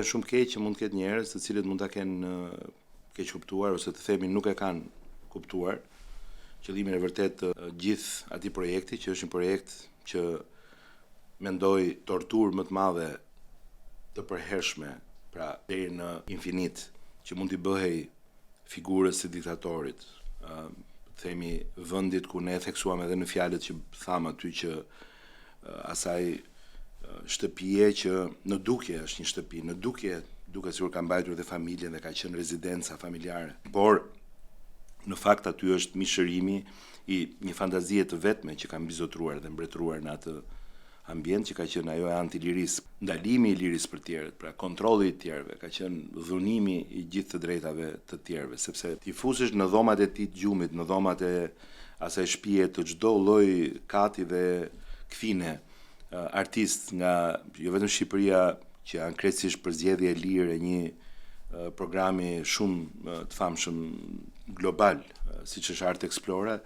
shumë keq që mund të ketë njerëz të cilët mund ta kenë keq kuptuar ose të themi nuk e kanë kuptuar qëllimin e vërtet të gjithë atij projekti, që është një projekt që mendoj torturë më të madhe të përhershme, pra deri në infinit, që mund t'i bëhej figurës së diktatorit, themi vendit ku ne theksuam edhe në fjalët që tham aty që asaj shtëpie që në dukje është një shtëpi, në dukje duket sikur ka mbajtur dhe familjen dhe ka qenë rezidenca familjare. Por në fakt aty është mishërimi i një fantazie të vetme që ka mbizotruar dhe mbretëruar në atë ambient që ka qenë ajo e antilirisë, ndalimi i lirisë për tjerët, pra kontrolli i tjerëve, ka qenë dhunimi i gjithë të drejtave të tjerëve, sepse ti fusesh në dhomat e tij të gjumit, në dhomat e asaj shtëpie të çdo lloj kati dhe kthine artist nga jo vetëm Shqipëria, që janë krejtësisht për zgjedhje e lirë e një programi shumë të famshëm global, siç është Art Explora,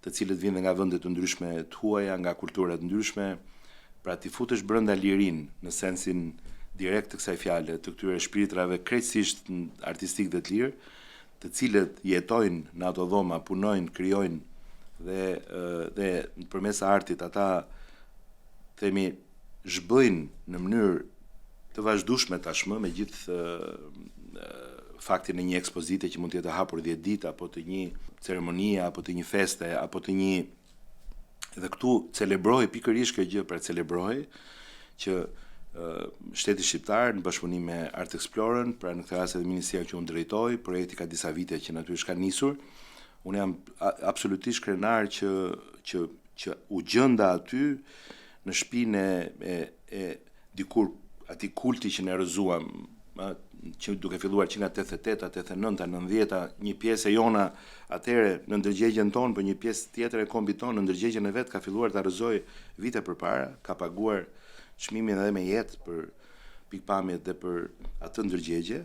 të cilët vinë nga vende të ndryshme të huaja, nga kultura të ndryshme. Pra ti futesh brenda lirin në sensin direkt të kësaj fjale, të këtyre shpiritrave krejtësisht artistik dhe të lirë, të cilët jetojnë në ato dhoma, punojnë, krijojnë dhe përmes artit ata themi zhbëjnë në mënyrë të vazhdueshme tashmë me gjithë faktin e një ekspozite që mund të jetë hapur 10 ditë apo të një ceremonie apo të një feste apo të një. Dhe këtu celebrohej pikërisht kjo gjë, pra celebrohej që shteti shqiptar në bashkëpunim me Art Explorën, pra në këtë rast edhe ministria që unë drejtoj, projekti ka disa vite që natyrisht ka nisur. Unë jam absolutisht krenar që u gjenda aty në shtëpinë e dikur atij kulti që ne rrëzuam, që duke filluar që nga 88, 89, 90, një pjesë e jona atëre në ndërgjegjen tonë, për një pjesë tjetër e kombit tonë në ndërgjegjen e vet ka filluar ta rrëzoj vite përpara, ka paguar çmimin edhe me jetë për pikpamjet dhe për atë ndërgjegje,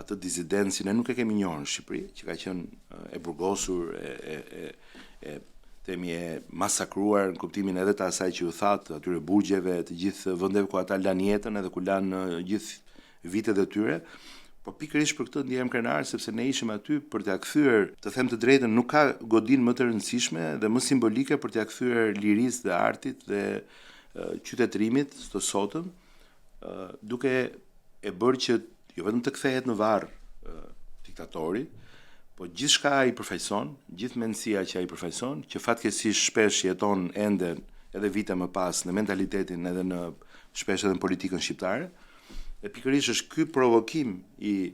atë disidencë ne nuk e kemi njohur në Shqipëri, që ka qenë e burgosur, themi e masakruar në kuptimin edhe të asaj që u thatë atyre burgjeve, të gjithë vendeve ku ata lanë jetën edhe ku lanë gjithë vitet e tyre, po pikërisht për këtë ndihem krenar sepse ne ishim aty për t'ia kthyer, të them të drejtën, nuk ka godin më të rëndësishme dhe më simbolike për t'ia kthyer lirisë dhe artit dhe qytetërimit të sotëm, duke e bërë që jo vetëm të kthehet në varr diktatori, po gjithçka ai përfaqëson, gjithë mendësia që ai përfaqëson, që fatkeqësisht shpesh jeton ende edhe vite më pas në mentalitetin edhe në shpesh edhe në politikën shqiptare. E pikërisht është ky provokim i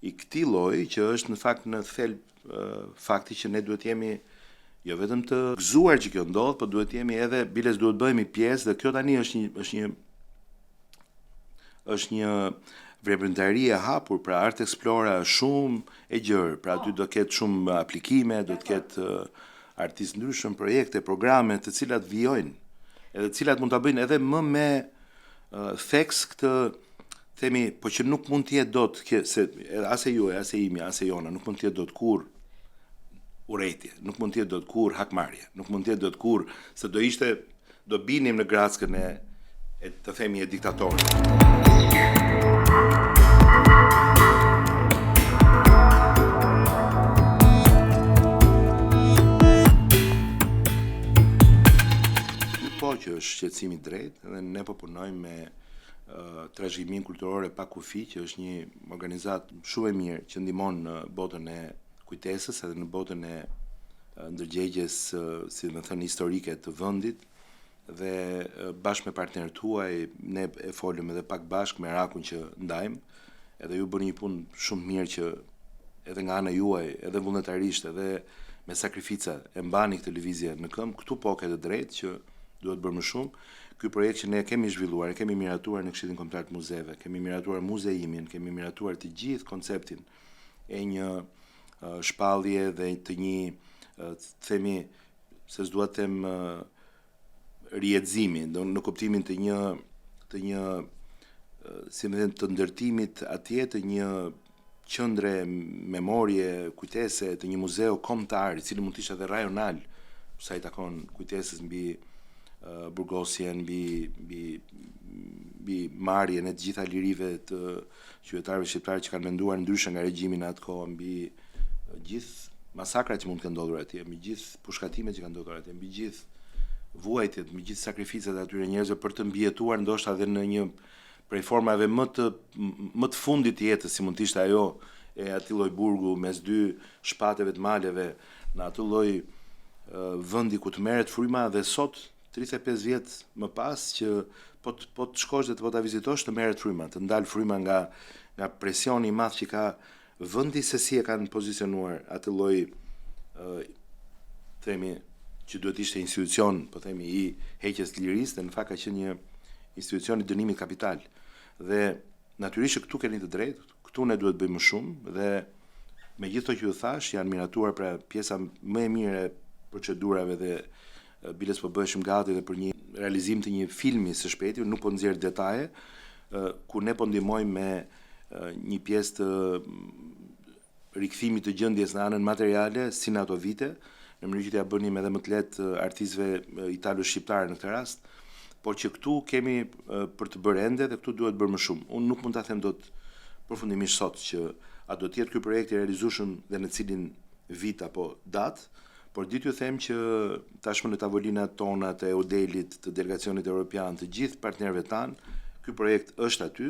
këtij lloji që është në fakt në thelb fakti që ne duhet jemi jo vetëm të gëzuar që kjo ndodh, por duhet jemi edhe biles duhet bëhemi pjesë dhe kjo tani është një veprimtari e hapur, pra Art Explora shumë e gjerë, pra aty do ketë shumë aplikime, do të ketë artistë ndryshëm, projekte, programe të cilat vijojnë, edhe të cilat mund ta bëjnë edhe më me theks këtë themi, po që nuk mund të jetë dot se as e juaj, as e imi, as e jona, nuk mund të jetë dot kur urrejtje, nuk mund të jetë dot kur hakmarrje, nuk mund të jetë dot kur se do binim në grackën e të themi e diktatorit. Po që është shqetësimi i drejtë dhe ne po punojmë me trashëgimin kulturore pa kufi, që është një organizatë shumë e mirë që ndihmon në botën e kujtesës edhe në botën e ndërgjegjes, si më thënë, historike të vendit dhe bashkë me partnerët tuaj ne e folëm edhe pak bashkë me Rakun që ndajmë, edhe ju bëni një punë shumë mirë që edhe nga ana juaj, edhe vullnetarisht, edhe me sakrifica e mbani këtë lëvizje në këmbë. Këtu po ke të drejtë që duhet bërë më shumë. Ky projekt që ne kemi zhvilluar, kemi miratuar në Këshillin Kombëtar të Muzeve, kemi miratuar muzeimin, kemi miratuar të gjithë konceptin e një shpallje dhe të një themi, se s'dua të them riedzimi, në kuptimin të një si më thënë të ndërtimit atje të një qendre memorie, kujtese, të një muzeu kombëtar, i cili mund të ishte edhe rajonal, sa i takon kujtesës mbi burgosjen, mbi marrjen e të gjitha lirive të qytetarëve shqiptarë që kanë menduar ndryshe nga regjimi në atë kohë, mbi gjithë masakrat që mund të ndodhur atje, mbi gjithë pushkatimet që kanë ndodhur atje, mbi gjithë vuajtjet, mbi gjithë sakrificat e atyre njerëzve për të mbijetuar ndoshta edhe në një prej formave më të fundit të jetës, si mund të ishte ajo e atij lloj burgu mes dy shpateve të maleve, në atë lloj vendi ku të merret fryma, dhe sot 35 vjet më pas që po të shkosh dhe po ta vizitosh të merret fryma, të ndal fryma nga presioni i madh që ka vendi se si e kanë pozicionuar atë lloj themi që duhet ishte institucion, po themi, i heqjes të lirisë, dhe në fakt ka qenë një institucion i dënimit kapital. Dhe natyrisht këtu keni të drejtë, këtu ne duhet bëjmë më shumë, dhe me gjithë to që ju thash, janë miratuar pra pjesa më e mirë e procedurave dhe biles po bëheshim gati dhe për një realizim të një filmi së shpejti, nuk po nxjerr detaje, ku ne po ndihmojmë me një pjesë të rikthimit të gjendjes në anën materiale si në ato vite, në mënyrë që t'ia bënim edhe më të lehtë artistëve italo-shqiptarë në këtë rast, por që këtu kemi për të bërë ende dhe këtu duhet bërë më shumë. Unë nuk mund ta them dot përfundimisht sot që a do të jetë ky projekt i realizueshëm dhe në cilin vit apo datë, por ditë ju them që tashmë në tavolinat tona të EUDEL-it, të delegacionit evropian, të gjithë partnerëve tanë, ky projekt është aty,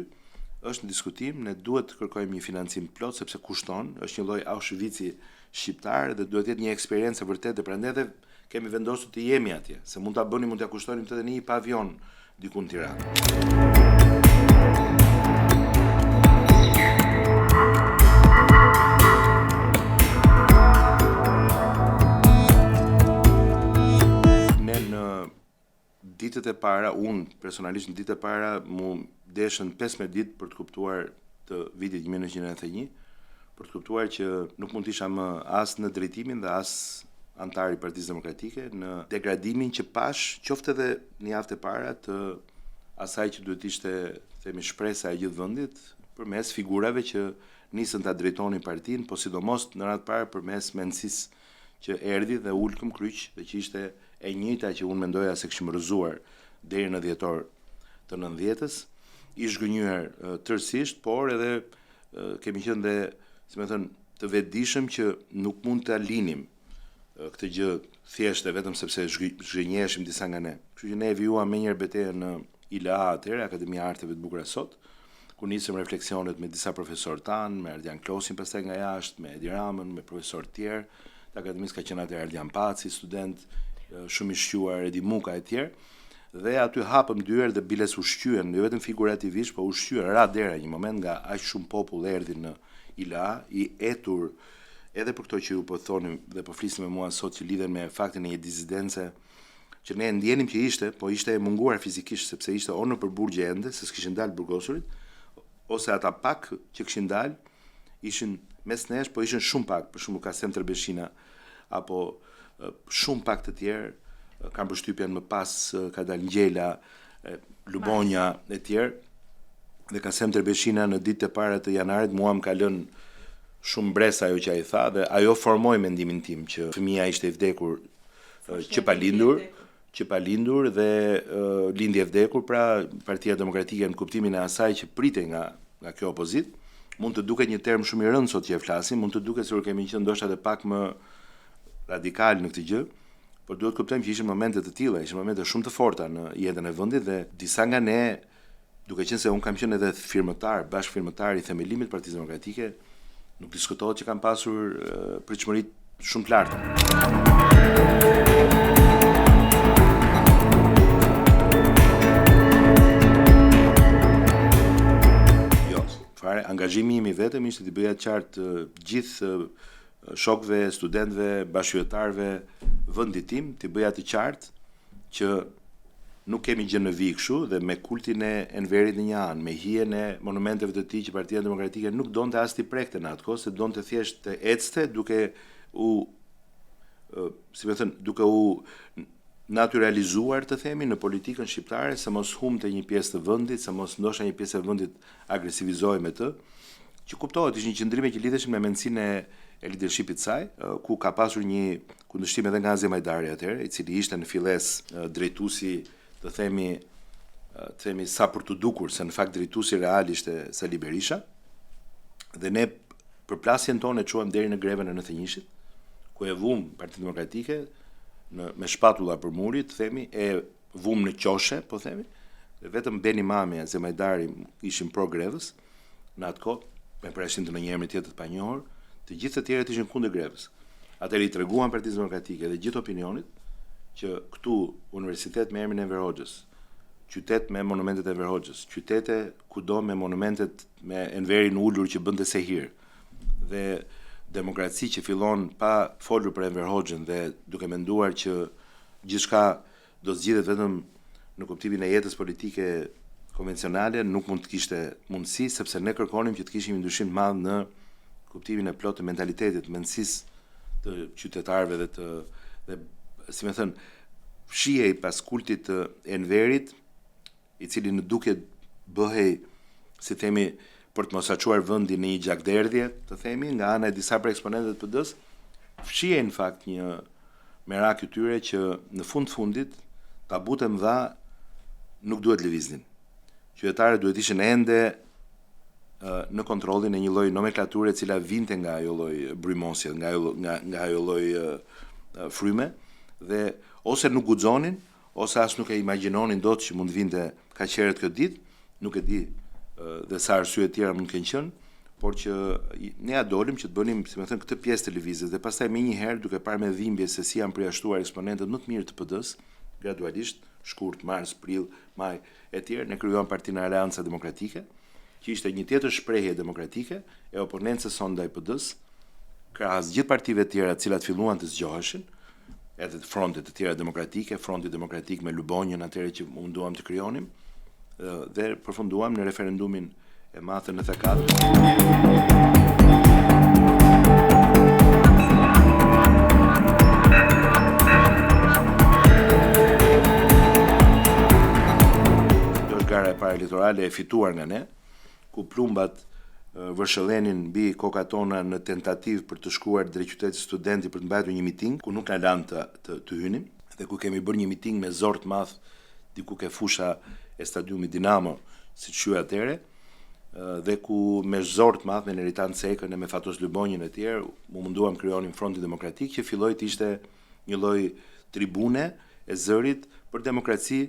është në diskutim, ne duhet të kërkojmë një financim plot sepse kushton, është një lloj Auschwitz-i shqiptar dhe duhet të jetë një eksperiencë vërtet, dhe prandaj edhe kemi vendosur të jemi atje, se mund ta bënim, mund t'ia kushtonim të një pavion diku në Tiranë. Ditët e para, unë personalisht në ditët e para mu deshën 15 ditë për të kuptuar të vitit 1991, për të kuptuar që nuk mund të isha më as në drejtimin dhe as antar i Partisë Demokratike, në degradimin që pash, qoftë edhe në javët e para të asaj që duhet ishte, themi, shpresa e gjithë vendit, përmes figurave që nisën ta drejtonin partinë, po sidomos në radhë parë përmes mendësisë që erdhi dhe ulkëm kryq, dhe që ishte e njëjta që unë mendoja se kishim rrëzuar deri në dhjetor të 90-s, i zhgënjur tërësisht, por edhe kemi qenë dhe, si më thënë, të vetëdijshëm që nuk mund ta linim këtë gjë thjesht e vetëm sepse zhgënjeheshim disa nga ne. Kështu që ne e vijuam menjëherë betejën në ILA atëherë, Akademia e Arteve të Bukura sot, ku nisëm refleksionet me disa profesorë tanë, me Ardian Klosin pastaj nga jashtë, me Edi Ramën, me profesorë tjerë. Të akademisë ka qenë atëherë Ardian Paci, student shumë i shquar, Edi Muka e tjerë, dhe aty hapëm dyer dhe biles u shqyen, jo vetëm figurativisht, po u shqyen ra dera një moment nga aq shumë popull erdhi në ILA, i etur edhe për këto që ju po thoni dhe po flisni me mua sot që lidhen me faktin e një disidence që ne ndjenim që ishte, po ishte e munguar fizikisht sepse ishte o në përburgje ende, se s'kishin dalë burgosurit, ose ata pak që kishin dalë ishin mes nesh, po ishin shumë pak, për shembull Kasem Tërbeshina apo shumë pak të tjerë, kanë përshtypjen më pas ka dalë Ngjela, Lubonja e tjerë, dhe Kasem Tërbeshina në ditët e para të janarit mua më ka lënë shumë mbres ajo që ai tha, dhe ajo formoi mendimin tim që fëmia ishte i vdekur që pa lindur dhe lindje e vdekur, pra Partia Demokratike në kuptimin e asaj që pritej nga kjo opozit. Mund të duket një term shumë i rëndë sot që e flasim, mund të duket sikur kemi qenë ndoshta edhe pak më radikal në këtë gjë, por duhet kuptojmë që ishin momente të tilla, ishin momente shumë të forta në jetën e vendit, dhe disa nga ne, duke qenë se unë kam qenë edhe bashkëfirmëtar i themelimit të Partisë Demokratike, nuk diskutohet që kanë pasur pritshmëri shumë të larta. Jo, fare, angazhimi im i vetëm ishte të bëja qartë gjithë shokëve, studentëve, bashkëqytetarëve vendit tim, të bëja të qartë që nuk kemi gjë në vijë kështu, dhe me kultin e Enverit në një anë, me hijen e monumenteve të tij që Partia Demokratike nuk donte as t'i prekte në atë kohë, se donte thjesht të ecte duke u naturalizuar, të themi, në politikën shqiptare, se mos humte një pjesë të vendit, se mos ndoshta një pjesë e vendit agresivizohej me të. që kuptohet ishin qëndrime që lidheshin me mendsinë e leadershipit saj, ku ka pasur një kundërshtim edhe nga Azem Hajdari atëherë, i cili ishte në filles drejtuesi, të themi sa për të dukur, se në fakt drejtuesi real ishte Sali Berisha, dhe ne përplasjen tonë e quam deri në greven e 91-shit, ku e vum Partinë Demokratike me shpatulla për muri, të themi, e vum në qoshe, po themi, dhe vetëm Beni Mami e Azem Hajdari ishin pro grevës, në atë kohë, me përreshtin të në një emri tjetër të panjohur, të gjithë të tjerët ishin kundër grevës. Atëherë i treguan Partisë Demokratike dhe gjithë opinionit që këtu universitet me emrin e Enver Hoxhës, qytet me monumentet e Enver Hoxhës, qytete kudo me monumentet me Enverin ulur që bënte sehir, dhe demokraci që fillon pa folur për Enver Hoxhën dhe duke menduar që gjithçka do zgjidhet vetëm në kuptimin e jetës politike konvencionale, nuk mund të kishte mundësi, sepse ne kërkonim që të kishim një ndryshim të madh në kuptimin e plot të mentalitetit, mendësisë të qytetarëve dhe si më thënë, fshihej pas kultit të Enverit, i cili në duket bëhej, si themi, për të mos açuar vendin në një gjakderdhje, të themi, nga ana e disa prej eksponentëve të PD-s, fshihej në fakt një merak i tyre që në fundit tabut e mëdha nuk duhet lëviznin. Qytetarët duhet ishin ende në kontrollin e një lloj nomenklature e cila vinte nga ajo lloj brymosje, nga ajo lloj fryme, dhe ose nuk guxonin, ose as nuk e imagjinonin dot që mund vinte kaq herët këtë ditë, nuk e di dhe sa arsye të tjera mund të kenë qenë, por që ne ja dolim që të bënim, si më thënë, këtë pjesë të lëvizjes dhe pastaj më një herë duke parë me dhimbje se si janë përjashtuar eksponentët më të mirë të PD-s, gradualisht, shkurt, mars, prill, maj e tjerë, ne krijuam Partinë Aleanca Demokratike, që ishte një tjetër shprehje demokratike e oponencës sonë ndaj PD-s, krahas gjithë partive të tjera të cilat filluan të zgjoheshin, edhe të frontet të tjera demokratike, fronti demokratik me Lubonjën atëherë që munduam të krijonim, dhe përfunduam në referendumin e madh të 94. Gara e parë elektorale e fituar nga ne, ku plumbat vërshëllenin mbi kokat tona në tentativë për të shkuar drejt qytetit studenti për të mbajtur një miting, ku nuk na lanë të hynim, dhe ku kemi bërë një miting me zor të madh diku ke fusha e stadiumit Dinamo, siç quhej atëherë, dhe ku me zor të madh me Neritan Cekën e me Fatos Lubonjën e tjerë, u munduam krijonim Frontin Demokratik që filloi të ishte një lloj tribune e zërit për demokraci.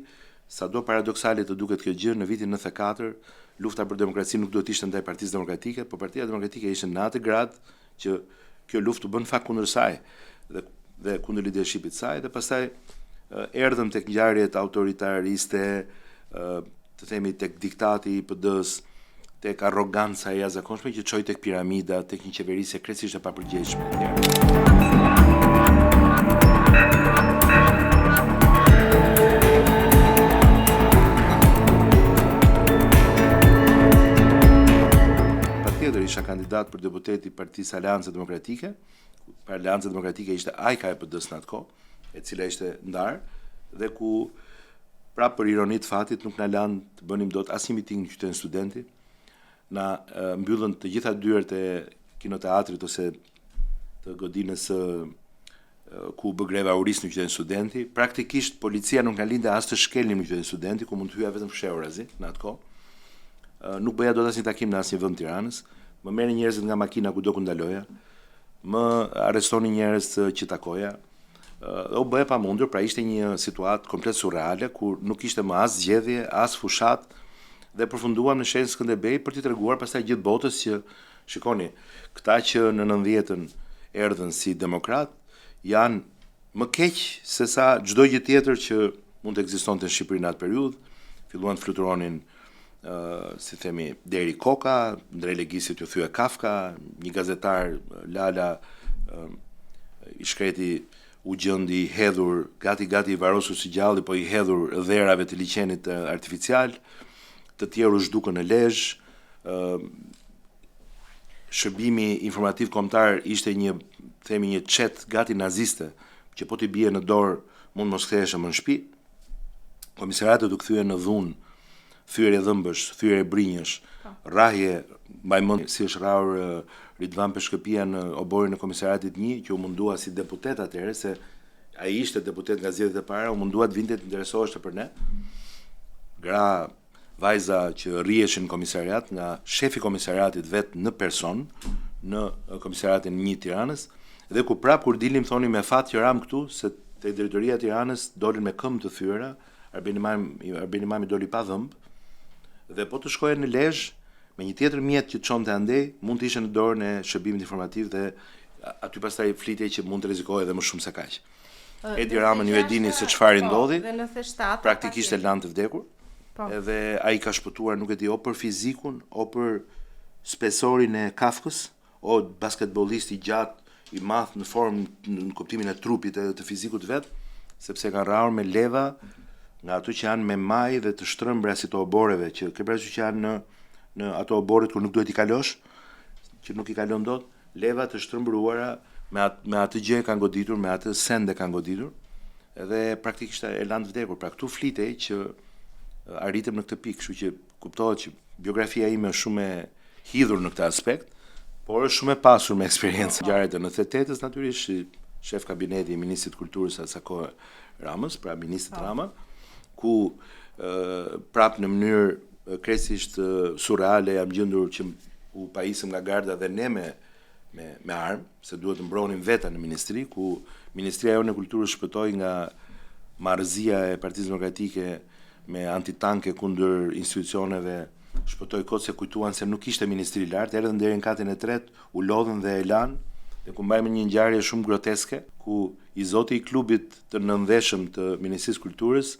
Sado paradoksale të duket kjo gjë, në vitin 94, lufta për demokraci nuk duhet ishte ndaj Partisë Demokratike, por Partia Demokratike ishte në atë grad që kjo luftë u bën fakt kundër saj dhe kundër leadershipit saj, dhe pastaj erdhëm tek ngjarjet autoritariste, të themi tek diktati i PD-s, tek arroganca e jashtëzakonshme që çoi tek piramida, tek një qeverisje krejtësisht e papërgjegjshme e tjerë. Isha kandidat për deputeti i Partisë Aleanca Demokratike. Aleanca Demokratike ishte AIKA e PD-s në atë kohë, e cila ishte ndarë, dhe ku prapë për ironi të fatit nuk na lanë të bënim dot asnjë miting në qytetin Studenti. Na mbyllën të gjitha dyert e kinoteatrit ose të godinës ku bë greva uris në qytetin Studenti. Praktikisht policia nuk na linte as të shkelnim në qytetin Studenti, ku mund të hyja vetëm fshehurazi në atë kohë. Nuk bëja dot asnjë takim në asnjë vend të Tiranës. Më merrnin njerëzit nga makina kudo ku ndaloja, më arrestonin njerëz që takoja, dhe u bëja pamundur, pra ishte një situatë komplet surreale, ku nuk ishte më as zgjedhje, as fushat, dhe përfunduam në shenjë Skënderbej për t'i treguar pastaj gjithë botës që, shikoni, këta që në 90-ën erdhën si demokrat, janë më keq se sa çdo gjë tjetër që mund të ekzistonte në Shqipëri në atë periudhë, filluan të fluturonin si themi, deri koka, ndrej legjisit ju thye Kafka, një gazetar, Lala, i shkreti u gjëndi hedhur, gati i varosur si gjalli, po i hedhur dherave të liçenit artificial, të tjerë u zhdukën në Lezhë, shërbimi informativ kombëtar ishte një çet gati naziste, që po t'i bie në dorë mund mos ktheheshe më në shtëpi. Komisariatet u kthyen në dhunë thyerje dhëmbësh, thyerje brinjësh, rrahje, mbaj mend si është rrahur Ridvan Peshkëpia në oborin e komisariatit 1, që u mundua si deputet atëherë, se ai ishte deputet nga zgjedhjet e para, u mundua të vinte të interesoheshte për ne. Gra vajza që rriheshin në komisariat nga shefi komisariatit vet në person në komisariatin 1 Tiranës, dhe ku prap kur dilim thoni me fat që ram këtu, se te drejtoria e Tiranës dolin me këmbë të thyera, Arbeni Mami doli pa dhëmb, dhe po të shkoje në Lezhë me një tjetër mjet që çonte andej, mund të ishte në dorën e shërbimit informativ dhe aty pastaj flitej që mund të rrezikohej edhe më shumë se kaq. Edi Ramën ju e dini se çfarë ndodhi. Praktikisht e lanë të vdekur. Edhe ai ka shpëtuar, nuk e di, o për fizikun, o për spesorin e Kafkës, o basketbollisti gjatë i madh në formë në kuptimin e trupit edhe të fizikut vet, sepse kanë rrahur me leva nga ato që janë me maj dhe të shtrëmbra si të oboreve, që ke parasysh që janë në ato oboret kur nuk duhet i kalosh, që nuk i kalon dot, leva të shtrëmbruara me atë gjë kanë goditur, me atë sende kanë goditur, edhe praktikisht e lanë të vdekur. Pra këtu flitej që arritëm në këtë pikë, kështu që kuptohet që biografia ime është shumë e hidhur në këtë aspekt, por është shumë e pasur me eksperiencë. Ngjarjet e 98-s natyrisht, shef kabineti i ministrit kulturës asaj kohe Ramës, pra ministrit Rama, ku prap në mënyrë krejtësisht surreale jam gjendur që u pajisëm nga garda dhe ne me armë, se duhet të mbronim veta në ministri, ku Ministria jonë e Kulturës shpëtoi nga marrëzia e Partisë Demokratike me antitanke kundër institucioneve, shpëtoi kot se kujtuan se nuk ishte ministri lart, erdhën deri në katin e tretë, u lodhën dhe e lanë, dhe ku mbajmë një ngjarje shumë groteske, ku i zoti i klubit të nëndheshëm të Ministrisë Kulturës,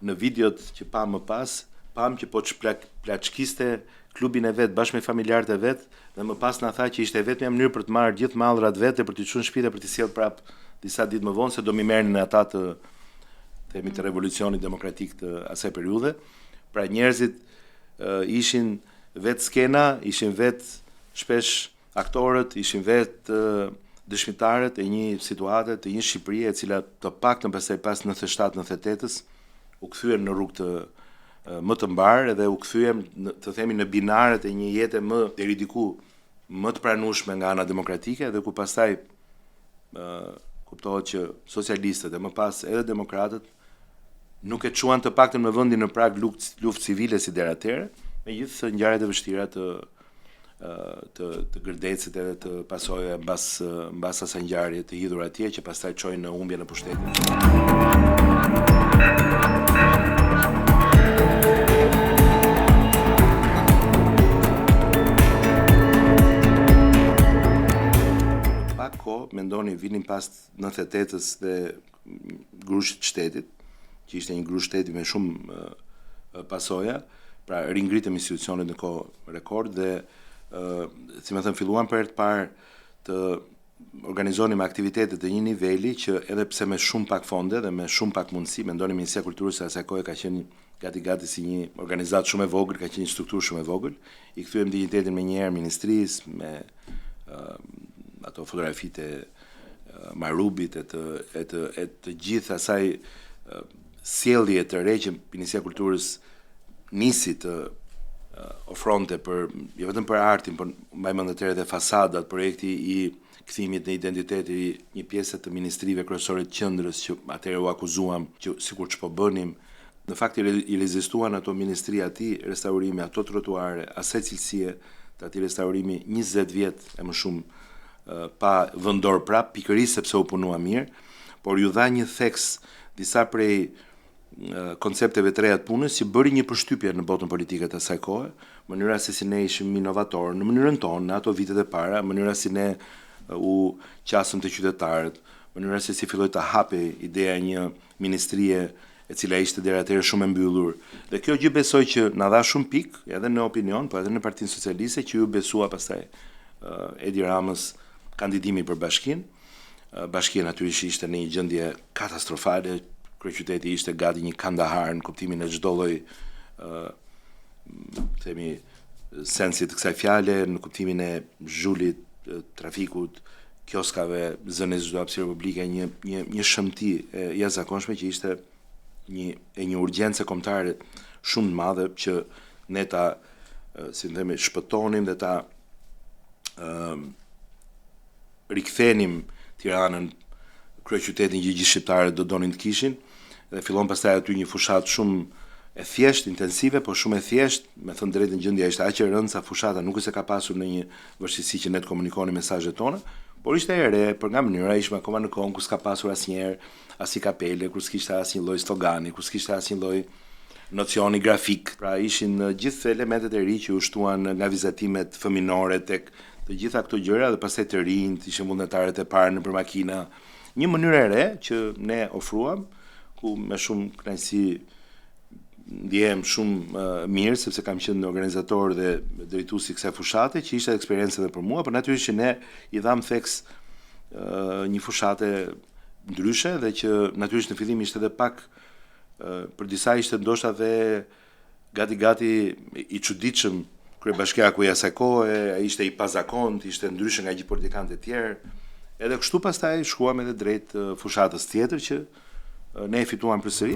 në videot që pa më pas, pam që po plaçkiste klubin e vet bashkë me familjarët e vet, dhe më pas na tha që ishte vetëm mënyrë për të marrë gjithë mallrat vet e për të çuar në shtëpi dhe për të sjellë prap disa ditë më vonë, se do mi merrnin ata të revolucionit demokratik të asaj periudhe. Pra njerëzit ishin vet skena, ishin vet shpesh aktorët, ishin vet dëshmitarët e një situate, të një Shqipërie e cila të paktën pastaj pas 97-98-s u kthyen në rrugë të më të mbarë, edhe u kthyem të themi në binaret e një jete më deri diku më të pranueshme nga ana demokratike, dhe ku pastaj kuptohet që socialistët e më pas edhe demokratët nuk e çuan të paktën në vendin në prag luftë civile si deri atëherë, megjithëse ngjarjet e vështira të Gërdecit edhe të pasojë mbas asaj ngjarje të hidhur atje që pastaj çojnë në humbjen e pushtetit. Mendoni vinin pas 98-s dhe grushit shtetit, që ishte një grush shteti me shumë pasoja, pra ringritëm institucionet në kohë rekord dhe si më thënë filluan për herë të parë të organizonim aktivitete të një niveli që edhe pse me shumë pak fonde dhe me shumë pak mundësi, mendoni Ministria e Kulturës se asaj kohe ka qenë gati si një organizatë shumë e vogël, ka qenë një strukturë shumë e vogël, i kthyem dignitetin me njëherë ministrisë, me ato fotografitë e Marubit e të gjithë asaj sjellje të re që Ministria e Kulturës nisi të ofronte për jo vetëm për artin, por mbaj mend atëherë edhe fasadat, projekti i kthimit në identitet i një pjese të ministrive kryesore të qendrës që atëherë u akuzuam që sikur ç'po bënim. Në fakt i rezistuan ato ministri aty restaurimi, ato trotuare, asaj cilësie të atij restaurimi 20 vjet e më shumë pa vendor prap, pikërisht sepse u punua mirë, por ju dha një theks disa prej koncepteve të reja të punës që bëri një përshtypje në botën politike të asaj kohe, mënyra se si ne ishim inovatorë në mënyrën tonë në ato vitet e para, mënyra si ne u qasëm të qytetarët, mënyra se si filloi të hapej ideja një ministrie e cila ishte deri atëherë shumë e mbyllur. Dhe kjo gjë besoj që na dha shumë pikë edhe në opinion, po edhe në Partinë Socialiste që ju besua pastaj Edi Ramës kandidimi për bashkinë. Bashkia natyrisht ishte në një gjendje katastrofale, kryeqyteti ishte gati një Kandahar në kuptimin e çdo lloj themi sensi të kësaj fjale, në kuptimin e zhulit, trafikut, kioskave, zënës çdo hapësirë publike, një shëmti e jashtëzakonshme që ishte një urgjencë kombëtare shumë të madhe që ne ta shpëtonim dhe ta rikthenim Tiranën kryeqytetin që gjithë shqiptarët do donin të kishin, dhe fillon pastaj aty një fushat shumë e thjesht, intensive, po shumë e thjesht, me thënë drejtën gjendja ishte aq e rëndë sa fushata nuk se ka pasur në një vështirësi që ne të komunikonim mesazhet tona, por ishte e re, për nga mënyra ishme akoma në kohën ku s'ka pasur asnjëherë asnjë kapele, kur s'kishte asnjë lloj slogani, kur s'kishte asnjë lloj nocioni grafik. Pra ishin gjithë elementet e ri që u shtuan nga vizatimet fëminore tek të gjitha këto gjëra dhe pastaj të rinjt, ishin vullnetarët e parë nëpër makina. Një mënyrë e re që ne ofruam, ku me shumë kënaqësi ndjehem shumë mirë sepse kam qenë organizator dhe drejtuesi i kësaj fushate, që ishte eksperiencë edhe për mua, por natyrisht që ne i dham theks një fushate ndryshe dhe që natyrisht në fillim ishte edhe pak për disa ishte ndoshta dhe gati i çuditshëm kryebashkiaku i asaj kohe, ishte i pazakont, ishte ndryshe nga gjithë politikanët e tjerë. Edhe kështu pastaj shkuam edhe drejt fushatës tjetër që ne e fituam përsëri.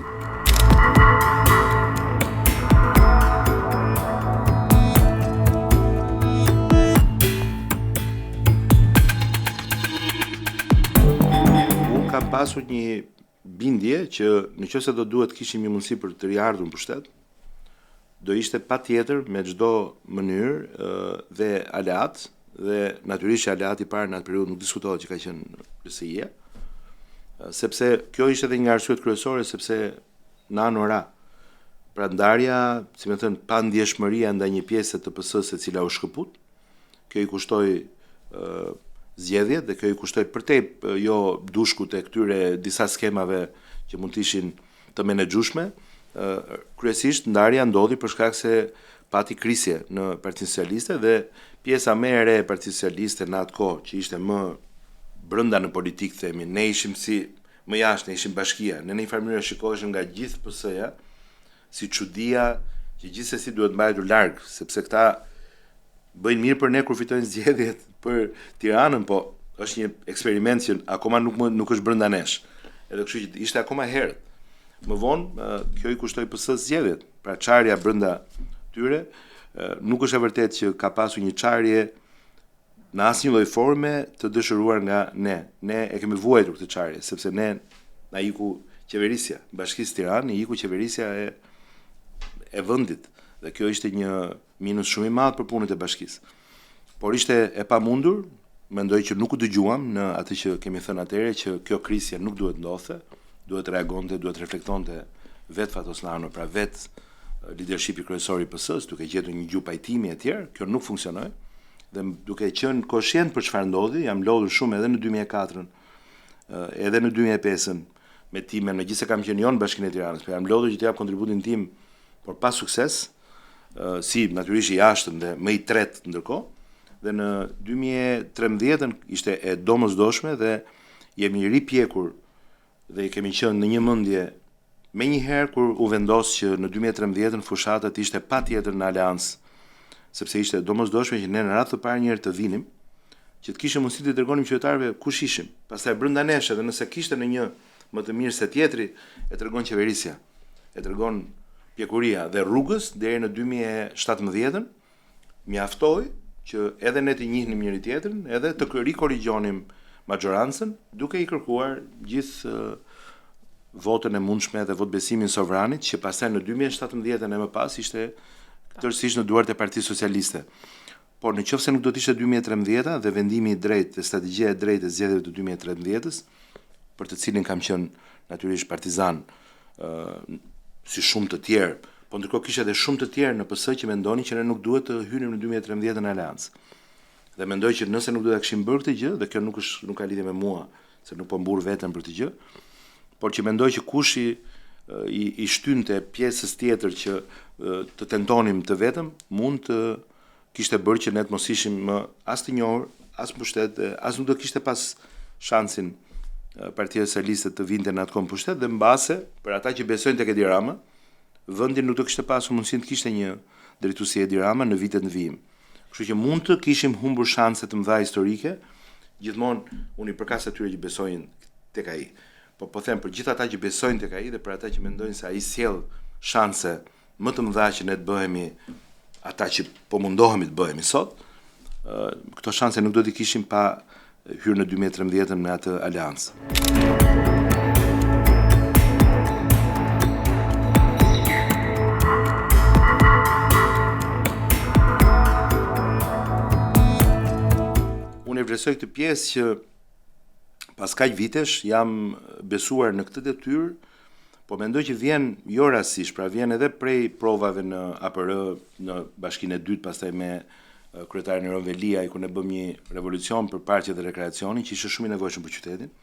Unë kam pasur një bindje që nëse do duhet kishim një mundësi për të riardhur në pushtet, do ishte patjetër me çdo mënyrë dhe aleat, dhe natyrisht aleati i parë në atë periudhë nuk diskutohet që ka qenë LSI-ja, sepse kjo ishte edhe një arsye kryesore, sepse në anë ora, pra ndarja, si më thënë, pa ndjeshmëria ndaj një pjese të PS-së e cila u shkëput, kjo i kushtoi zgjedhjet dhe kjo i kushtoi përtej jo dushkut e këtyre disa skemave që mund të ishin të menaxhueshme. Kryesisht ndarja ndodhi për shkak se pati krisje në Partinë Socialiste dhe pjesa më e re e Partisë Socialiste në atë kohë, që ishte më brenda në politikë, themi, ne ishim si më jashtë, ne ishim bashkia, ne në një farë mënyrë shikoheshim nga gjithë PS-ja si çudia që gjithsesi duhet mbajtur larg, sepse këta bëjnë mirë për ne kur fitojnë zgjedhjet për Tiranën, po është një eksperiment që akoma nuk është brenda nesh. Edhe kështu që ishte akoma herët. Më vonë kjo i kushtoi PS-së zgjedhjet. Pra çarja brenda tyre nuk është e vërtetë që ka pasur një çarje në asnjë lloj forme të dëshiruar nga ne. Ne e kemi vuajtur këtë çarje, sepse ne na iku qeverisja, Bashkisë Tiranë, iku qeverisja e vendit. Dhe kjo ishte një minus shumë i madh për punët e bashkisë. Por ishte e pamundur, mendoj që nuk u dëgjuam në atë që kemi thënë atëherë, që kjo krisje nuk duhet ndodhte, duhet reagonte, duhet reflektonte vetë Fatosllano, pra vetë leadershipi kryesor i PS-së, duke gjetur një gjuhë pajtimi e tjerë, kjo nuk funksionoi. Dhe duke qenë koshient për çfarë ndodhi, jam lodhur shumë edhe në 2004-ën, edhe në 2005-ën me time, megjithëse kam qenë jo në Bashkinë e Tiranës, por jam lodhur që të jap kontributin tim, por pa sukses, si natyrisht i jashtëm dhe më i tretë ndërkohë. Dhe në 2013-ën ishte e domosdoshme dhe jemi ripjekur dhe kemi qenë në një mendje me njëherë kur u vendos që në 2013-ën fushatët ishte patjetër në aleancë, sepse ishte domosdoshme që ne në radhë të parë njëherë të vinim, që të kishim mundësi të tregonim qytetarëve kush ishim. Pastaj brenda nesh, edhe nëse kishte në një më të mirë se tjetri, e tregon qeverisja, e tregon pjekuria dhe rrugës deri në 2017-ën mjaftoi që edhe ne të njihnim njëri tjetrin, edhe të rikorrigjonim majorancën, duke i kërkuar gjithë votën e mundshme dhe votbesimin sovranit, që pastaj në 2017-ën e më pas ishte tërësisht në duart e Partisë Socialiste. Por nëse nuk do të ishte 2013-a dhe vendimi i drejtë dhe strategjia e drejtë e zgjedhjeve të 2013-s, për të cilin kam qenë natyrisht partizan, si shumë të tjerë, po ndërkohë kishte edhe shumë të tjerë në PS që mendonin që ne nuk duhet të hynim në 2013 në aleancë. Dhe mendoj që nëse nuk do ta kishim bërë këtë gjë, dhe kjo nuk ka lidhje me mua, se nuk po mburr veten për këtë gjë, por që mendoj që kush i shtynte pjesës tjetër që të tentonim të vetëm, mund të kishte bërë që ne të mos ishim më as të njohur, as pushtet, as nuk do kishte pas shansin Partia Socialiste të vinte në atë kohë pushtet, dhe mbase për ata që besojnë tek Edi Rama, vendi nuk do kishte pasur mundësinë të kishte një drejtuesi Edi Rama në vitet në vijim. Kështu që mund të kishim humbur shanse të mëdha historike, gjithmonë unë i përkas atyre që besojnë tek ai. Po them për gjithë ata që besojnë tek ai dhe për ata që mendojnë se ai sjell shanse më të mëdha që ne të bëhemi ata që po mundohemi të bëhemi sot, këto shanse nuk do t'i kishim pa hyrë në 2013 me atë aleancë. Unë e vlerësoj këtë pjesë që pas kaq vitesh jam besuar në këtë detyrë, po mendoj që vjen jo rastësisht, pra vjen edhe prej provave në APR, në Bashkinë e dytë, pastaj me kryetarin Iron Velia, ku ne bëm një revolucion për parqet dhe rekreacionin, që ishte shumë i nevojshëm për qytetin.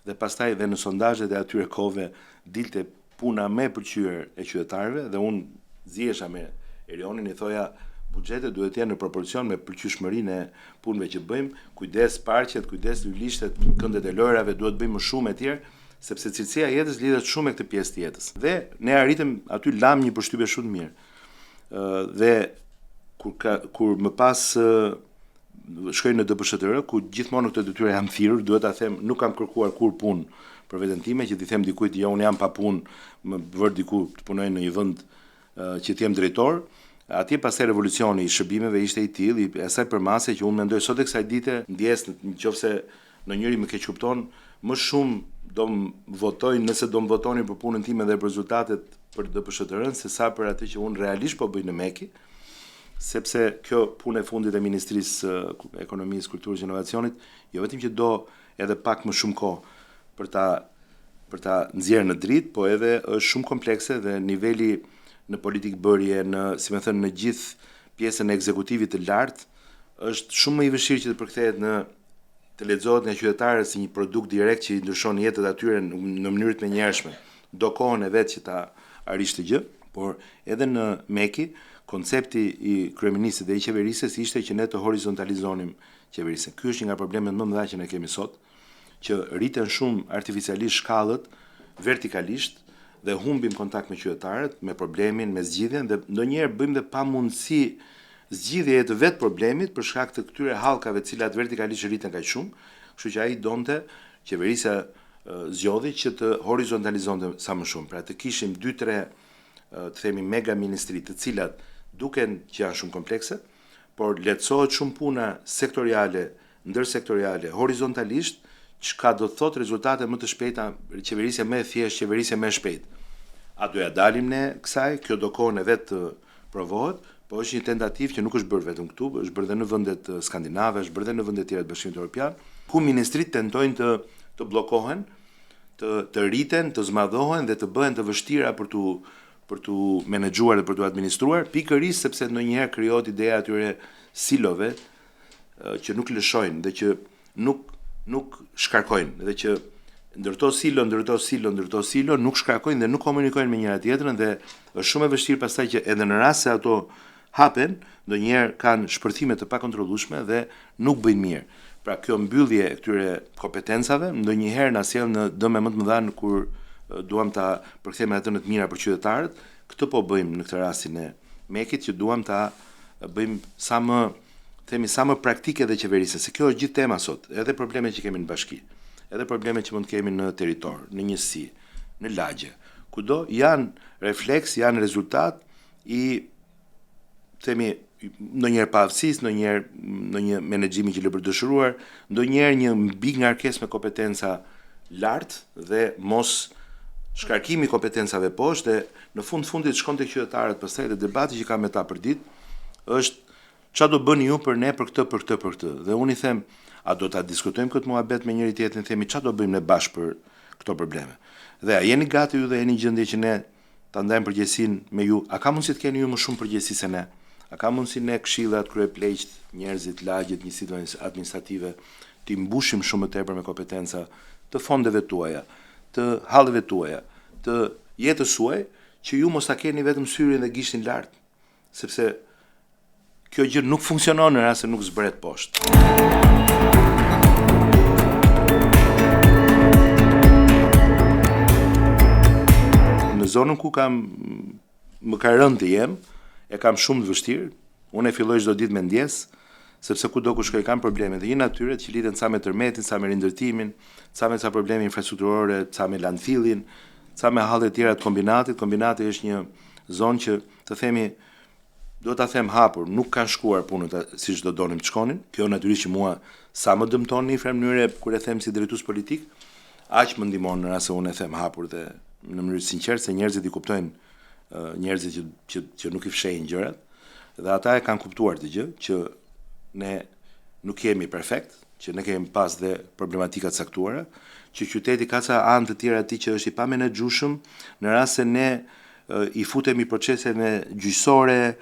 Dhe pastaj dhe në sondazhet e atyre kohëve dilte puna më e pëlqyer e qytetarëve, dhe unë zihesha me Erionin, i thoja buxhetet duhet të jenë në proporcion me pëlqyeshmërinë e punëve që bëjmë, kujdes parqet, kujdes lulishtet, këndet e lojrave, duhet bëjmë më shumë e tjerë, sepse cilësia e jetës lidhet shumë me këtë pjesë të jetës. Dhe ne arritëm aty lam një përshtypje shumë të mirë. Dhe kur më pas shkoj në DPSHTR, ku gjithmonë këtë detyrë jam thirrur, duhet ta them, nuk kam kërkuar kur punë për veten time, që t'i them dikujt, jo, unë jam pa punë, më vër diku të punoj në një vend që të jem drejtor. Atje pastaj revolucioni i shërbimeve ishte i tillë, i asaj përmase që unë mendoj sot e kësaj dite, ndjes nëse në njëri më keq kupton, më shumë do më votoj nëse do më votoni për punën time dhe për rezultatet për DPSHTR-n se sa për atë që unë realisht po bëj në Meki, sepse kjo punë e fundit e Ministrisë Ekonomisë, Kulturës dhe Inovacionit, jo vetëm që do edhe pak më shumë kohë për ta nxjerrë në dritë, po edhe është shumë komplekse dhe niveli në politikë bërje, në gjithë pjesën e ekzekutivit të lartë, është shumë më i vështirë që të përkthehet të lexohet nga qytetarët si një produkt direkt që i ndryshon jetët atyre në mënyrë të menjëhershme. Do kohën e vet që ta arrish të gjë, por edhe në Meki, koncepti i kryeministit dhe i qeverisës ishte që ne të horizontalizonim qeverisën. Ky është një nga problemet më të mëdha që ne kemi sot, që rriten shumë artificialisht shkallët vertikalisht, dhe humbim kontakt me qytetarët, me problemin, me zgjidhjen, dhe ndonjëherë bëjmë dhe pa mundësi zgjidhje të vetë problemit për shkak të këtyre hallkave të cilat vertikalisht rriten kaq shumë, kështu që ai donte qeverisja zgjodhi që të horizontalizonte sa më shumë. Pra të kishim 2-3 të themi mega ministri të cilat duken që janë shumë komplekse, por lehtësohet shumë puna sektoriale, ndërsektoriale, horizontalisht, çka do të thotë rezultate më të shpejta, qeverisja më e thjeshtë, qeverisja më e shpejtë. A do ja dalim ne kësaj? Kjo do kohën e vet të provohet, po është një tentativë që nuk është bërë vetëm këtu, është bërë edhe në vendet skandinave, është bërë edhe në vendet tjera të Bashkimit Evropian, ku ministrit tentojnë të bllokohen, të rriten, të zmadhohen dhe të bëhen të vështira për tu menaxhuar dhe për tu administruar, pikërisht sepse ndonjëherë krijohet ideja atyre silove që nuk lëshojnë dhe që nuk shkarkojnë, dhe që ndërto silo, nuk shkarkojnë dhe nuk komunikojnë me njëra tjetrën, dhe është shumë e vështirë pastaj që edhe në rast se ato hapen, ndonjëherë kanë shpërthime të pakontrollueshme dhe nuk bëjnë mirë. Pra kjo mbyllje e këtyre kompetencave ndonjëherë na sjell në dëme më të mëdha kur duam ta përkthejmë atë në të mira për qytetarët. Këtë po bëjmë në këtë rastin e Mekit, që duam ta bëjmë sa më praktike dhe qeverisë, se kjo është gjithë tema sot, edhe problemet që kemi në bashki, edhe problemet që mund të kemi në territor, në njësi, në lagje, kudo janë refleks, janë rezultat i ndonjëherë pavësisë, ndonjëherë një menaxhimi që lëbërdëshëruar, ndonjëherë një mbi ngarkesë me kompetenca lart dhe mos shkarkimi kompetencave poshtë, dhe në fundit shkon tek qytetarët pastaj, dhe debati që kam me ta për ditë është çfarë do bëni ju për ne, për këtë. Dhe unë i them, a do ta diskutojmë këtë muhabet me njëri tjetrin, themi çfarë do bëjmë ne bashkë për këto probleme. Dhe a jeni gati ju dhe jeni gjendje që ne ta ndajmë përgjegjësinë me ju? A ka mundësi të keni ju më shumë përgjegjësi se ne? A ka mundësi ne këshillat, kryepleqt, njerëzit, lagjet, njësitë administrative të mbushim shumë më tepër me kompetenca të fondeve tuaja, të halleve tuaja, të jetës suaj, që ju mos ta keni vetëm syrin dhe gishtin lart, sepse kjo gjë nuk funksionon në rast se nuk zbret poshtë. Në zonën ku më ka rënë të jem, e kam shumë të vështirë. Unë e filloj çdo ditë me ndjes, sepse kudo ku shkoj kam probleme dhe një natyre që lidhen ca me tërmetin, ca me rindërtimin, ca me probleme infrastrukturore, ca me landfillin, ca me hallet tjera të kombinatit. Kombinati është një zonë që të themi, do ta them hapur, nuk kanë shkuar punët siç do donim të shkonin. Kjo natyrisht që mua sa më dëmton në një farë mënyrë kur e them si drejtues politik, aq më ndihmon në rast se unë e them hapur dhe në mënyrë sinqertë se njerëzit i kuptojnë, njerëzit që nuk i fshehin gjërat, dhe ata e kanë kuptuar të gjë që ne nuk jemi perfekt, që ne kemi pas dhe problematika të caktuara, që qyteti ka ca anë të tjera atij që është i pamenexhueshëm në rast se ne i futemi proceseve gjyqësore,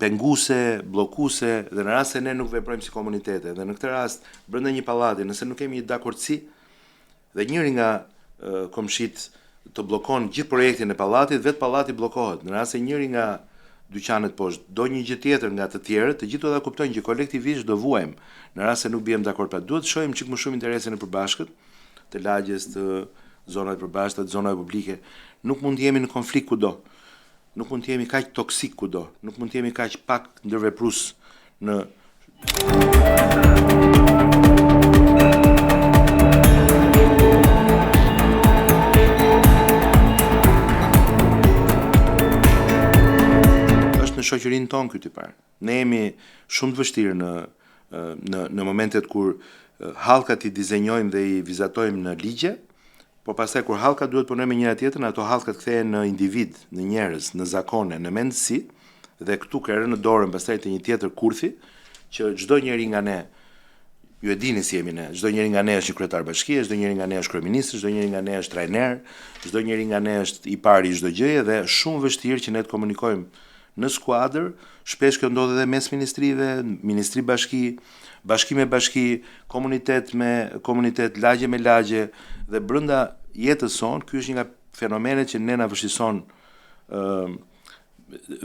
penguese, bllokuese, dhe në rast se ne nuk veprojmë si komunitete. Dhe në këtë rast, brenda një pallati, nëse nuk kemi një dakordsi dhe njëri nga komshit të bllokon gjithë projektin e pallatit, vetë pallati bllokohet. Në rast se njëri nga dyqanet poshtë do një gjë tjetër nga të tjerët, të gjithë do ta kuptojnë që kolektivisht do vuajmë. Në rast se nuk bijem dakord, pra duhet të shohim çik më shumë interesin e përbashkët, të lagjes, të zonave të përbashkëta, të zonave publike. Nuk mund të jemi në konflikt kudo. Nuk mund të jemi kaq toksik kudo. Nuk mund të jemi kaq pak ndërveprues në në shoqërinë tonë ky parë. Ne jemi shumë të vështirë në momentet kur hallkat i dizenjojmë dhe i vizatojmë në ligje, por pastaj kur hallkat duhet punojmë me njëra tjetrën, ato hallkat kthehen në individ, në njerëz, në zakone, në mendësi, dhe këtu ka rënë në dorën pastaj të një tjetër kurthi, që çdo njeri nga ne, ju e dini si jemi ne, çdo njeri nga ne është një kryetar bashkie, çdo njeri nga ne është kryeminist, çdo njeri nga ne është trajner, çdo njeri nga ne është i pari i çdo gjëje, dhe shumë vështirë që ne të komunikojmë në skuadër. Shpesh kjo ndodh edhe mes ministrive, ministri bashki, bashki me bashki, komunitet me komunitet, lagje me lagje, dhe brenda jetës sonë, ky është një nga fenomenet që ne na vështirëson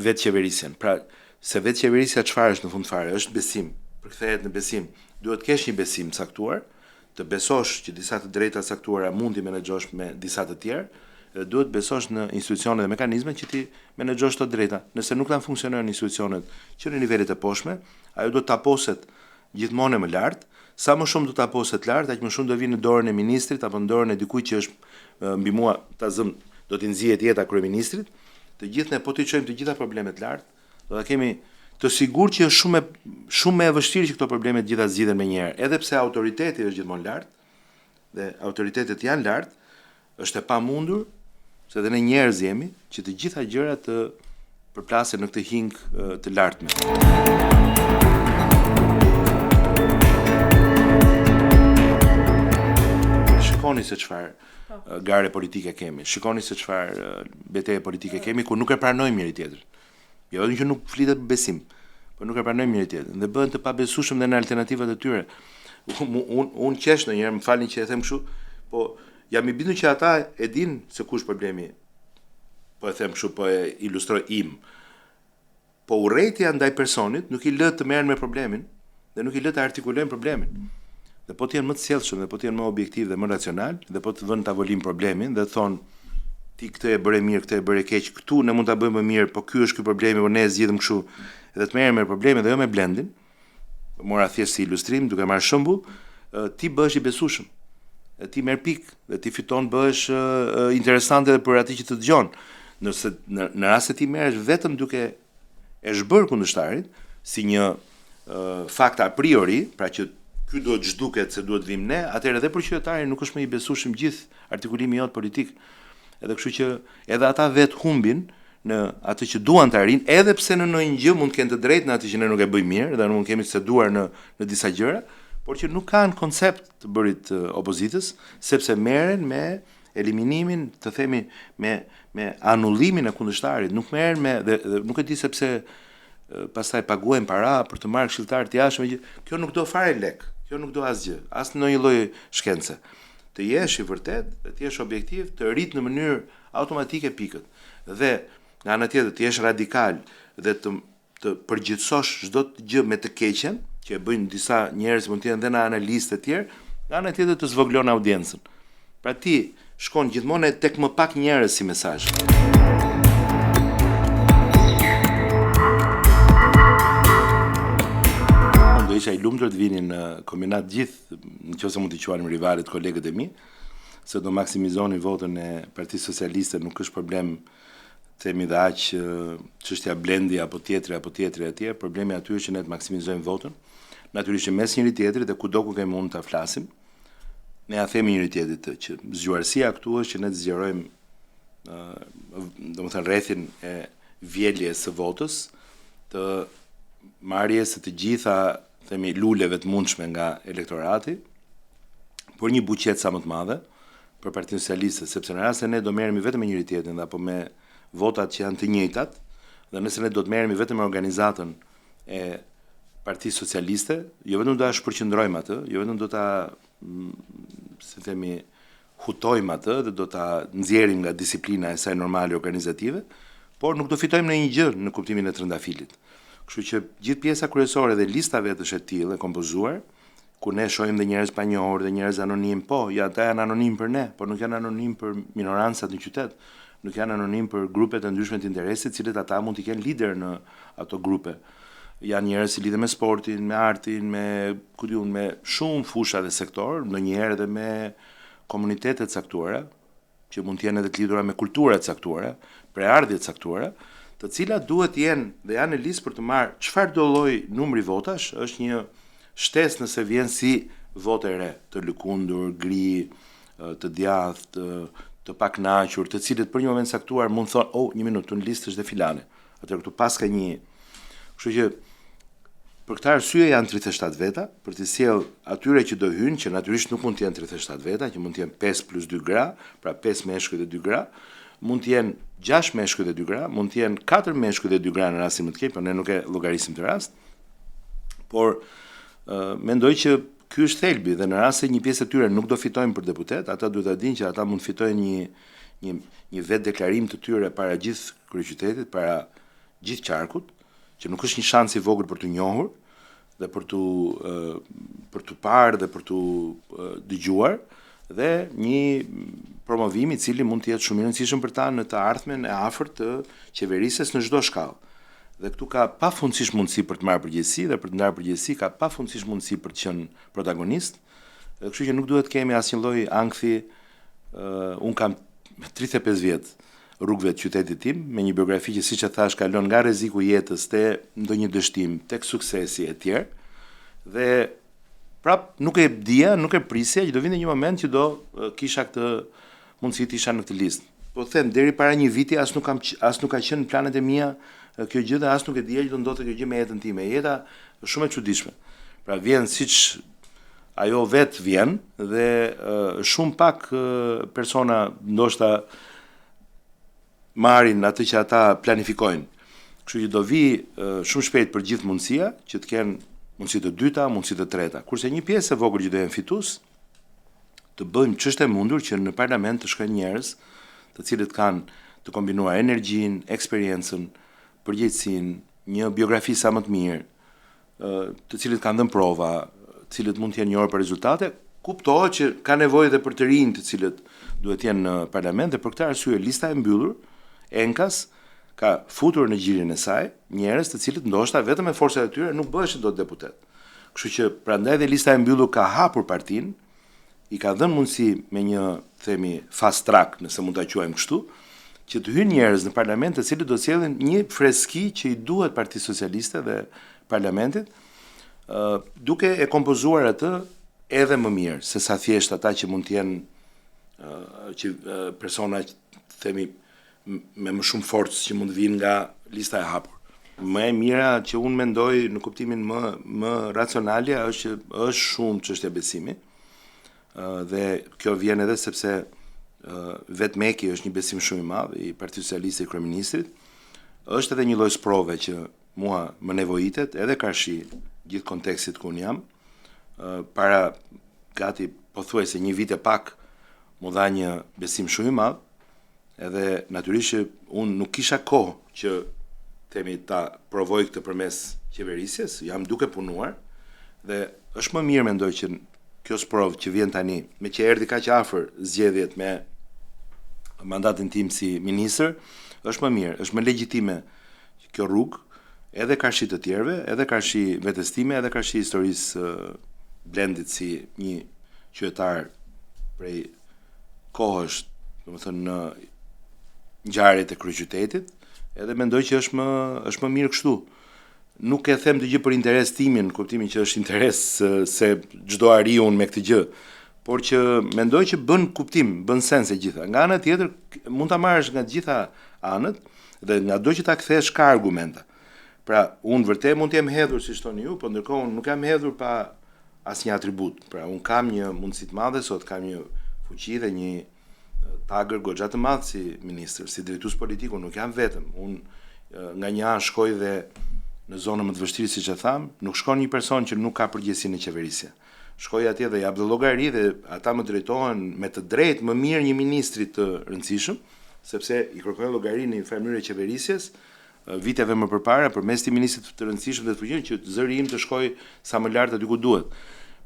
vetë qeverisjen. Pra, se vetë qeverisja çfarë është në fund fare? Është besim. Përkthehet në besim. Duhet të kesh një besim caktuar, të besosh që disa të drejta caktuara mund t'i menaxhosh me disa të tjerë, dhe duhet besosh në institucione dhe mekanizme që ti menaxhosh të drejta. Nëse nuk kanë funksionojnë institucionet që në nivelet e poshtme, ajo do të taposet gjithmonë më lart. Sa më shumë do të taposet lart, aq më shumë do vinë në dorën e ministrit apo në dorën e dikujt që është mbi mua ta zëm, do t'i nxjihet jeta kryeministrit. Të gjithë ne po t'i çojmë të gjitha problemet lart, do ta kemi të sigurt që është shumë më e vështirë që këto probleme të gjitha zgjidhen menjëherë, edhe pse autoriteti është gjithmonë lart dhe autoritetet janë lart, është e pamundur, se dhe ne njerëz jemi, që të gjitha gjërat të përplasen në këtë hing të lartme. Shikoni se çfarë gare politike kemi, shikoni se çfarë betejë politike kemi ku nuk e pranojmë njëri tjetrin. Jo vetëm që nuk flitet për besim, por nuk e pranojmë njëri tjetrin dhe bëhen të pabesueshëm dhe në alternativat e tyre. Unë qesh ndonjëherë, më falni që e them kështu, po jam i bindur që ata e din se kush problemi. Po e them kështu, po e ilustroj im. Po urrejtja ndaj personit nuk i lë të merren me problemin dhe nuk i lë të artikulojnë problemin. Dhe po të jenë më të sjellshëm dhe po të jenë më objektiv dhe më racional dhe po të vënë në tavolinë problemin dhe thonë ti këtë e bëre mirë, këtë e bëre keq, këtu ne mund ta bëjmë më mirë, po ky është ky problemi, po ne e zgjidhim kështu. Dhe të merrem me problemin dhe jo me blendin. Mora thjesht si ilustrim, duke marrë shembull, ti bëhesh i besueshëm. Ti merr pikë dhe ti fiton, bëhesh interesante edhe për atë që të dëgjon. Nëse në rast se ti merresh vetëm duke e zhbër kundërshtarin si një fakt a priori, pra që ky duhet zhduket se duhet vim ne, atëherë edhe për qytetarin nuk është më i besueshëm gjithë artikulimi jot politik. Edhe kështu që edhe ata vetë humbin në atë që duan të arrijnë, edhe pse në ndonjë gjë mund të kenë të drejtë në atë që ne nuk e bëjmë mirë, dhe mund kemi të ceduar në disa gjëra, por që nuk kanë koncept të bërit opozitës, sepse merren me eliminimin, të themi me anullimin e kundërshtarit, nuk merren me dhe nuk e di sepse pastaj paguajnë para për të marrë këshilltar të jashtëm, kjo nuk do fare lek, kjo nuk do asgjë, as në ndonjë lloj shkence. Të jesh i vërtet, të jesh objektiv, të rrit në mënyrë automatike pikët. Dhe nga ana tjetër të jesh radikal dhe të përgjithësosh çdo gjë me të keqen, që e bëjnë disa njerëz mund të jenë edhe në analistë të tjerë, nga ana tjetër të zvoglon audiencën. Pra ti shkon gjithmonë tek më pak njerëz si mesazh. Isha i lumtur të vinin në kombinat gjithë, nëse mund t'i quajmë rivalet, kolegët e mi, se do maksimizonin votën e Partisë Socialiste, nuk është problem themi dhe aq çështja blendi apo tjetri atje, problemi aty është që ne të maksimizojmë votën. Natyrisht mes njëri tjetrit dhe kudo ku kemi mund ta flasim, ne ja themi njëri tjetrit që zgjuarësia këtu është që ne të zgjerojmë domethënë rrethin e vjeljes së votës, të marrjes së të gjitha themi luleve të mundshme nga elektorati, por një buqet sa më të madhe për Partinë Socialiste, sepse në rast se ne do merremi vetëm me njëri tjetrin apo me votat që janë të njëjtat, dhe nëse ne do të merremi vetëm me organizatën e Partisë Socialiste, jo vetëm do ta shpërqendrojmë atë, jo vetëm do ta si themi hutojmë atë dhe do ta nxjerrim nga disiplina e saj normale organizative, por nuk do fitojmë në një gjë në kuptimin e trëndafilit. Kështu që gjithë pjesa kryesore dhe lista vetë është e tillë e kompozuar, ku ne shohim dhe njerëz pa njohur dhe njerëz anonim, po, ja ata janë anonim për ne, por nuk janë anonim për minorancat në qytet, nuk janë anonim për grupet e ndryshme të interesit, cilët ata mund të kenë lider në ato grupe. Janë njerëz që lidhen me sportin, me artin, me shumë fusha dhe sektor, ndonjëherë edhe me komunitete të caktuara, që mund të jenë edhe të lidhura me kultura të caktuara, preardhje të caktuara, të cilat duhet të jenë dhe janë në listë për të marrë çfarë do lloj numri votash, është një shtesë nëse vjen si votë e re, të lëkundur, gri, të djathtë, të pakënaqur, të cilët për një moment caktuar mund thonë, "Oh, një minutë, në listë është dhe filane." Atëherë këtu pas ka një. Kështu që për këtë arsye janë 37 veta, për të sjellë atyre që do hyjnë, që natyrisht nuk mund të jenë 37 veta, që mund të jenë 5 plus 2 gra, pra 5 meshkuj dhe 2 gra, mund të jenë 6 meshkuj dhe 2 gra, mund të jenë 4 meshkuj dhe 2 gra në rastin më të keq, por ne nuk e llogarisim të rast. Por mendoj që ky është thelbi dhe në rast se një pjesë e tyre nuk do fitojnë për deputet, ata duhet ta dinë që ata mund fitojnë një vetë deklarim të tyre para gjithë kryeqytetit, para gjithë qarkut, që nuk është një shans i vogël për të njohur dhe për të parë dhe për të dëgjuar, dhe një promovim i cili mund të jetë shumë i rëndësishëm për ta në të ardhmen e afërt të qeverisjes në çdo shkallë. Dhe këtu ka pafundësisht mundësi për të marrë përgjegjësi dhe për të ndarë përgjegjësi ka pafundësisht mundësi për të qenë protagonist. Dhe kështu që nuk duhet kemi asnjë lloj ankthi. Un kam 35 vjet rrugëve të qytetit tim me një biografi që siç e thash kalon nga rreziku i jetës te ndonjë dështim tek suksesi e tjerë. Dhe prap nuk e dija, nuk e prisja që do vinte një moment që do kisha këtë mundësi të isha në këtë listë. Po them deri para një viti as nuk ka qenë në planet e mia kjo gjë dhe as nuk e dija që do ndodhte kjo gjë me jetën time. Jeta është shumë e çuditshme. Pra vjen siç ajo vet vjen dhe shumë pak persona ndoshta marrin atë që ata planifikojnë. Kështu që do vi shumë shpejt për gjithë mundësia që të kenë mundësi të dyta, mundësi të treta. Kurse një pjesë e vogël që do jenë fitues, të bëjmë ç'është e mundur që në parlament të shkojnë njerëz të cilët kanë të kombinuar energjinë, eksperiencën, përgjegjësinë, një biografi sa më të mirë, të cilët kanë dhënë prova, të cilët mund të jenë njohur për rezultate, kuptohet që ka nevojë edhe për të rinj të cilët duhet të jenë në parlament dhe për këtë arsye lista e mbyllur Enkas ka futur në gjirin e saj njerëz të cilët ndoshta vetëm me forcat e tyre nuk bëheshin dot deputet. Kështu që prandaj dhe lista e mbyllur ka hapur partinë, i ka dhënë mundësi me një themi fast track, nëse mund ta quajmë kështu, që të hyjnë njerëz në parlament të cilët do të sjellin një freski që i duhet Partisë Socialiste dhe parlamentit, duke e kompozuar atë edhe më mirë se sa thjesht ata që mund të jenë persona themi me më shumë forcë që mund të vinë nga lista e hapur. Më e mira që unë mendoj në kuptimin më racionale është që është shumë çështja besimi. Dhe kjo vjen edhe sepse vetë Meki është një besim shumë i madh i Partisë Socialiste i kryeministrit. Është edhe një lloj sprove që mua më nevojitet edhe karshi gjithë kontekstit ku unë jam. Para gati pothuajse një vit e pak mu dha një besim shumë i madh. Edhe natyrisht që unë nuk kisha kohë që themi ta provoj këtë përmes qeverisjes, jam duke punuar dhe është më mirë mendoj që kjo sprovë që vjen tani, me që erdhi kaq afër zgjedhjet me mandatin tim si ministër, është më mirë, është më legjitime kjo rrugë, edhe karshi të tjerëve, edhe karshi vetes time, edhe karshi historisë Blendit si një qytetar prej kohësh, domethënë ngjarjet e kryeqytetit, edhe mendoj që është më mirë kështu. Nuk e them të gjë për interes timin, kuptimin që është interes se çdo ari unë me këtë gjë, por që mendoj që bën kuptim, bën sens e gjitha. Nga ana tjetër mund ta marrësh nga të gjitha anët dhe ngado që ta kthesh ka argumenta. Pra, unë vërtet mund të jem hedhur siç thoni ju, por ndërkohë unë nuk jam hedhur pa asnjë atribut. Pra, unë kam një mundësi të madhe sot, kam një fuqi dhe një pagër goxha të madh si ministër, si drejtues politik, unë nuk jam vetëm. Unë nga një anë shkoj dhe në zonën më të vështirë siç e tham, nuk shkon një person që nuk ka përgjegjësi në qeverisje. Shkoj atje dhe jap dhe llogari dhe ata më drejtohen me të drejtë më mirë një ministri të rëndësishëm, sepse i kërkojnë llogari në një farë mënyrë qeverisjes viteve më përpara përmes të ministrit të rëndësishëm dhe të fuqishëm që zëri im të shkojë sa më lart aty ku duhet.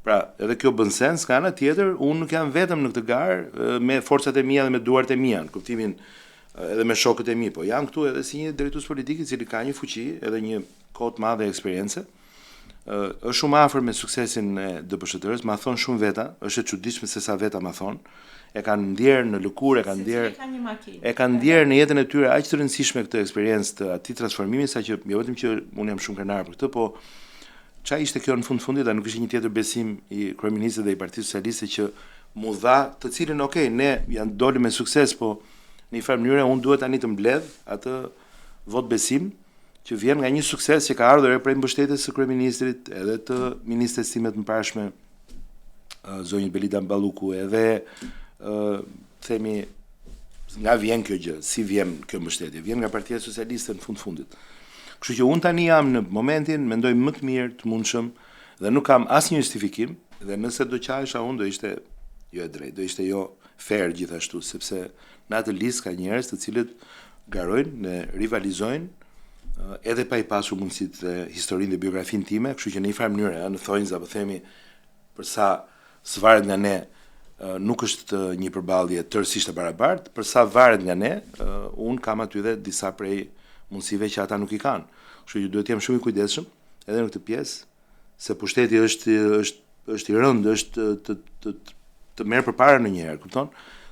Pra, edhe kjo bën sens, ka ana tjetër, unë nuk jam vetëm në këtë garë me forcat e mia dhe me duart e mia, në kuptimin edhe me shokët e mi, po jam këtu edhe si një drejtues politik i cili ka një fuqi edhe një kohë të madhe eksperiencë. Është shumë afër me suksesin e DPSHT-s, ma thon shumë veta, është e çuditshme se sa veta ma thon. E kanë ndjerë në lëkurë, e kanë ndjerë në jetën e tyre aq të rëndësishme këtë eksperiencë të atij transformimi, saqë jo vetëm që unë jam shumë krenar për këtë, po çfarë ishte kjo në fundit, a nuk ishte një tjetër besim i kryeministit dhe i Partisë Socialiste që mu dha, të cilën ne janë dolë me sukses, po në një farë mënyrë unë duhet tani të mbledh atë vot besim që vjen nga një sukses që ka ardhur prej mbështetjes së kryeministrit edhe të ministres time të mëparshme zonjë Belida Mballuku, edhe themi nga vjen kjo gjë, si vjen kjo mbështetje, vjen nga Partia Socialiste në fundit. Kështu që unë tani jam në momentin, mendoj më të mirë të mundshëm dhe nuk kam asnjë justifikim, dhe nëse do qajsha unë do ishte jo e drejtë, do ishte jo fair gjithashtu, sepse në atë listë ka njerëz të cilët garojnë, rivalizojnë edhe pa i pasur mundësitë dhe historinë dhe biografinë time, kështu që në një farë mënyrë, në thonjza apo themi përsa s'varet nga ne, nuk është një përballje tërësisht e barabartë, përsa varet nga ne, unë kam aty dhe disa prej mundësive që ata nuk i kanë. Kështu që duhet të jem shumë i kujdesshëm edhe në këtë pjesë, se pushteti është i rëndë, është të merr përpara ndonjëherë, kupton?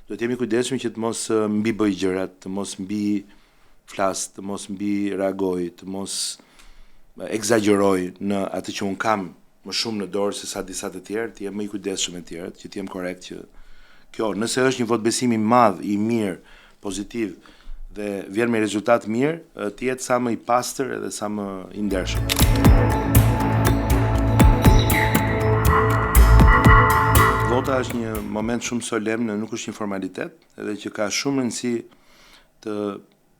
Duhet të jemi kujdesshëm që të mos mbi bëj gjërat, të mos mbi flas, të mos mbi reagoj, të mos egzagjeroj në atë që un kam më shumë në dorë se sa disa të tjerë, të jem më i kujdesshëm me të tjerët, që të jem korrekt që kjo, nëse është një vot besim i madh, i mirë, pozitiv dhe vjen me rezultat mirë, të jetë sa më i pastër edhe sa më i ndershëm. Vota është një moment shumë solemn, nuk është një formalitet, edhe që ka shumë rëndësi të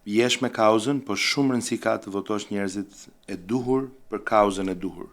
jesh me kauzën, por shumë rëndësi ka të votosh njerëzit e duhur për kauzën e duhur.